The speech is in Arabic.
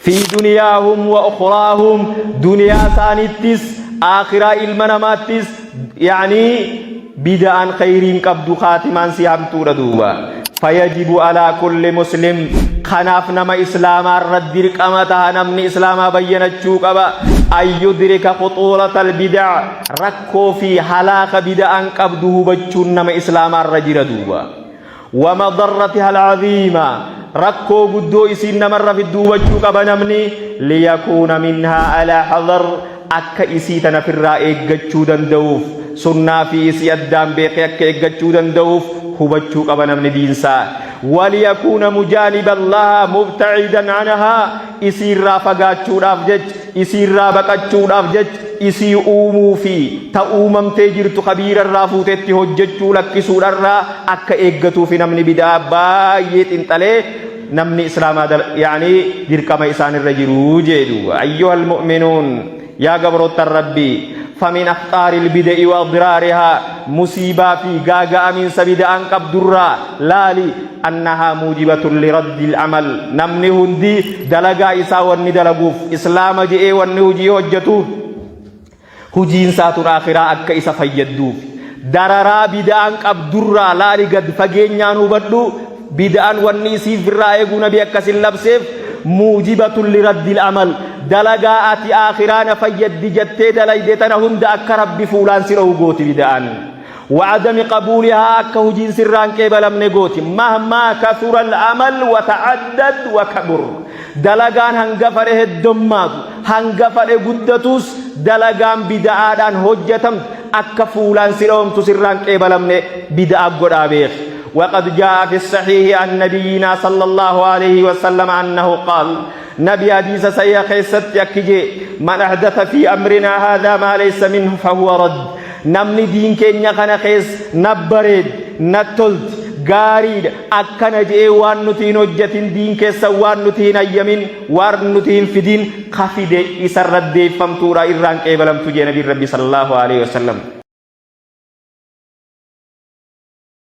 في دنياهم وأخراهم دنيا ثانيتس آخرة المناماتس يعني بدعا خيرين قبض خاتمان سيام توردوبا فيجب على كل مسلم خناف نما إسلام الردر قمتها نمني إسلام بينا الشوكبا أن يدرك خطورة البدع ركو في حلاق بدعا قبضه بجون نما إسلام الرجر دوبا ومضرتها العظيمة ركو قدو إسين نمر في الدوبة شوكبا نمني ليكون منها على حذر أكا إسيتنا في الرائق جودا دوف سنة في إسي الدام بيقي أكا جودا دوف هبتشو قبنا من دينسا وليكون مجانب الله مبتعدا عنها إسير رافقاتشو رافجج إسير رابقاتشو رافجج إسي أومو في تأومم تجرت خبير الرافوت اتهججو لكسو الرا أكا إيقتو في نمني بدا بايت انتالي نمني إسلام يعني دركما إسان الرجلو جيدو أيها المؤمنون يا قبرت الربي فمن أخطار البدع وأضرارها مصيبة في غاغا من سبيد أنقب درا لالي أنها موجبة لرد العمل نمني هندي دلقا إسا وني دلقوف إسلام جئي وني هجي هجتو هجين ساتر آخرا أكا إسا فيدوف درارا بدع أنقب درا لالي قد فقينيانو بدو بدعا وني سيف الرائقون بأكا سلبسيف موجبة لرد العمل دلقاءات آخران فيد جتة دليدتنا هند أكا رب فولان سرو قوتي بدعان وعدم قبولها أكا هجين سران كيبال من قوتي مهما كثر العمل وتعدد وكبر دلقان هنغفره الدماغ هنغفره قدتوس دلقان بدعان هجتم أكا فولان سرهم تسران كيبال من بدعا قرابيخ وقد جاء في الصحيح عن نبينا صلى الله عليه وسلم أنه قال نبي حديث سيخيست يكجي من أحدث في أمرنا هذا ما ليس منه فهو رد نمني دين كينيا خنا خيس نبرد نتلت غاريد أكنا جئ وان نتين وجتين دين كيسا وان نتين أيمين وان نتين في دين خفيد إسر رد فمتورا إران كيبلم تجي نبي ربي صلى الله عليه وسلم